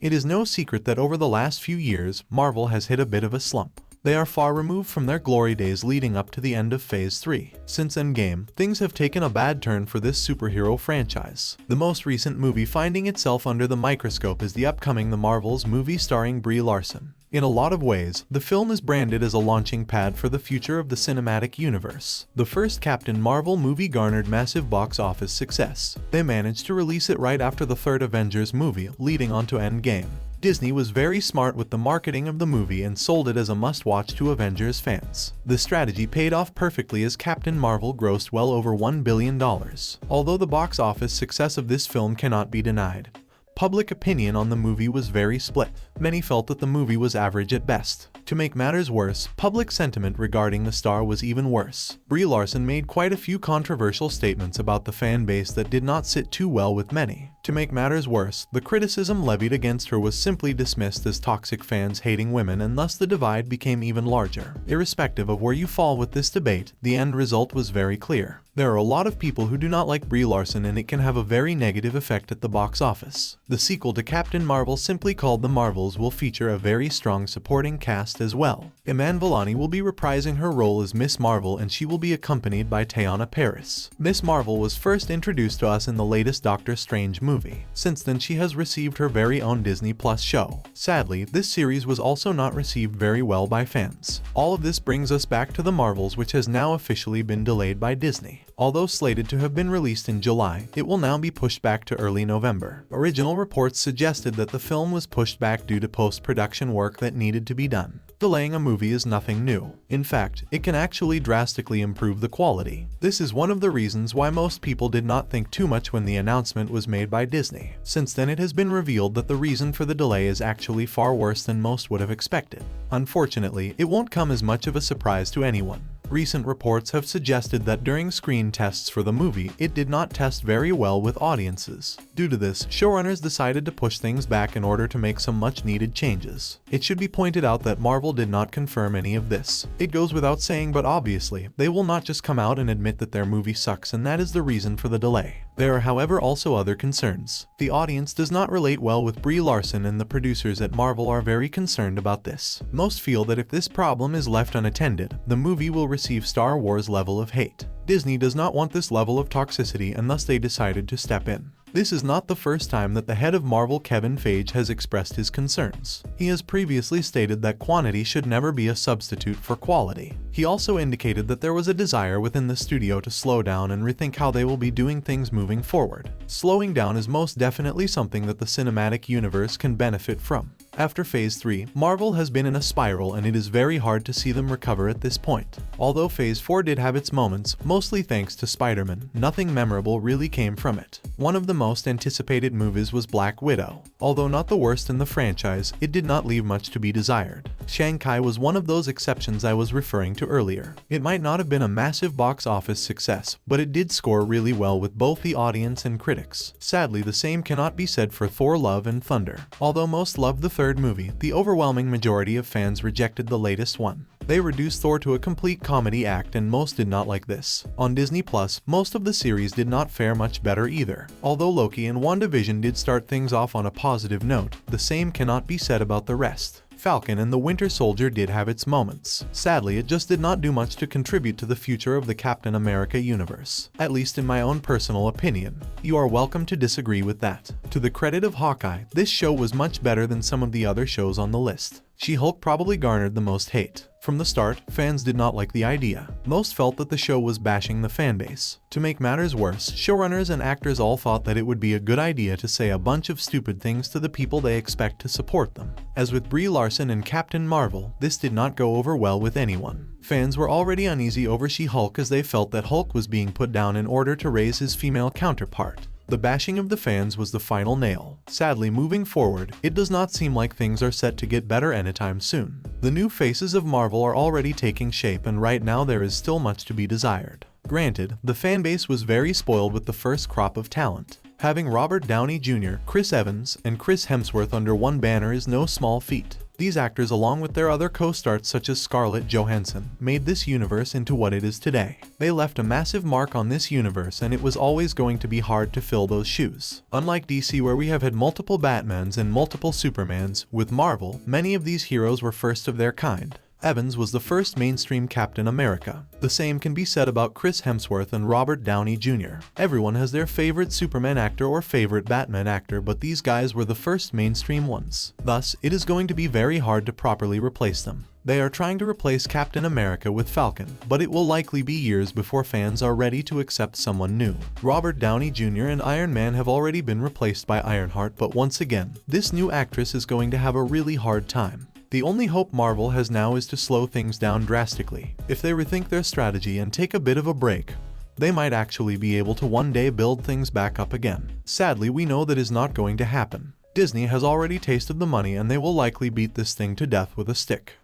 It is no secret that over the last few years, Marvel has hit a bit of a slump. They are far removed from their glory days leading up to the end of Phase 3. Since Endgame, things have taken a bad turn for this superhero franchise. The most recent movie finding itself under the microscope is the upcoming The Marvels movie starring Brie Larson. In a lot of ways, the film is branded as a launching pad for the future of the cinematic universe. The first Captain Marvel movie garnered massive box office success. They managed to release it right after the third Avengers movie, leading on to Endgame. Disney was very smart with the marketing of the movie and sold it as a must-watch to Avengers fans. The strategy paid off perfectly as Captain Marvel grossed well over $1 billion. Although the box office success of this film cannot be denied, public opinion on the movie was very split. Many felt that the movie was average at best. To make matters worse, public sentiment regarding the star was even worse. Brie Larson made quite a few controversial statements about the fan base that did not sit too well with many. To make matters worse, the criticism levied against her was simply dismissed as toxic fans hating women, and thus the divide became even larger. Irrespective of where you fall with this debate, the end result was very clear. There are a lot of people who do not like Brie Larson, and it can have a very negative effect at the box office. The sequel to Captain Marvel, simply called The Marvels, will feature a very strong supporting cast as well. Iman Vellani will be reprising her role as Miss Marvel, and she will be accompanied by Teyonah Parris. Miss Marvel was first introduced to us in the latest Doctor Strange movie. Since then she has received her very own Disney Plus show. Sadly, this series was also not received very well by fans. All of this brings us back to The Marvels, which has now officially been delayed by Disney. Although slated to have been released in July, it will now be pushed back to early November. Original reports suggested that the film was pushed back due to post-production work that needed to be done. Delaying a movie is nothing new. In fact, it can actually drastically improve the quality. This is one of the reasons why most people did not think too much when the announcement was made by Disney. Since then, it has been revealed that the reason for the delay is actually far worse than most would have expected. Unfortunately, it won't come as much of a surprise to anyone. Recent reports have suggested that during screen tests for the movie, it did not test very well with audiences. Due to this, showrunners decided to push things back in order to make some much-needed changes. It should be pointed out that Marvel did not confirm any of this. It goes without saying, but obviously, they will not just come out and admit that their movie sucks, and that is the reason for the delay. There are, however, also other concerns. The audience does not relate well with Brie Larson, and the producers at Marvel are very concerned about this. Most feel that if this problem is left unattended, the movie will receive Star Wars level of hate. Disney does not want this level of toxicity, and thus they decided to step in. This is not the first time that the head of Marvel, Kevin Feige, has expressed his concerns. He has previously stated that quantity should never be a substitute for quality. He also indicated that there was a desire within the studio to slow down and rethink how they will be doing things moving forward. Slowing down is most definitely something that the cinematic universe can benefit from. After Phase 3, Marvel has been in a spiral, and it is very hard to see them recover at this point. Although Phase 4 did have its moments, mostly thanks to Spider-Man, nothing memorable really came from it. One of the most anticipated movies was Black Widow. Although not the worst in the franchise, it did not leave much to be desired. Shang-Chi was one of those exceptions I was referring to earlier. It might not have been a massive box office success, but it did score really well with both the audience and critics. Sadly, the same cannot be said for Thor: Love and Thunder. Although most loved the third movie, the overwhelming majority of fans rejected the latest one. They reduced Thor to a complete comedy act, and most did not like this. On Disney Plus, most of the series did not fare much better either. Although Loki and WandaVision did start things off on a positive note, the same cannot be said about the rest. Falcon and the Winter Soldier did have its moments. Sadly, it just did not do much to contribute to the future of the Captain America universe, at least in my own personal opinion. You are welcome to disagree with that. To the credit of Hawkeye, this show was much better than some of the other shows on the list. She-Hulk probably garnered the most hate. From the start, fans did not like the idea. Most felt that the show was bashing the fanbase. To make matters worse, showrunners and actors all thought that it would be a good idea to say a bunch of stupid things to the people they expect to support them. As with Brie Larson and Captain Marvel, this did not go over well with anyone. Fans were already uneasy over She-Hulk, as they felt that Hulk was being put down in order to raise his female counterpart. The bashing of the fans was the final nail. Sadly, moving forward, it does not seem like things are set to get better anytime soon. The new faces of Marvel are already taking shape, and right now there is still much to be desired. Granted, the fanbase was very spoiled with the first crop of talent. Having Robert Downey Jr., Chris Evans, and Chris Hemsworth under one banner is no small feat. These actors, along with their other co-stars such as Scarlett Johansson, made this universe into what it is today. They left a massive mark on this universe, and it was always going to be hard to fill those shoes. Unlike DC, where we have had multiple Batmans and multiple Supermans, with Marvel, many of these heroes were first of their kind. Evans was the first mainstream Captain America. The same can be said about Chris Hemsworth and Robert Downey Jr. Everyone has their favorite Superman actor or favorite Batman actor, but these guys were the first mainstream ones. Thus, it is going to be very hard to properly replace them. They are trying to replace Captain America with Falcon, but it will likely be years before fans are ready to accept someone new. Robert Downey Jr. and Iron Man have already been replaced by Ironheart, but once again, this new actress is going to have a really hard time. The only hope Marvel has now is to slow things down drastically. If they rethink their strategy and take a bit of a break, they might actually be able to one day build things back up again. Sadly, we know that is not going to happen. Disney has already tasted the money, and they will likely beat this thing to death with a stick.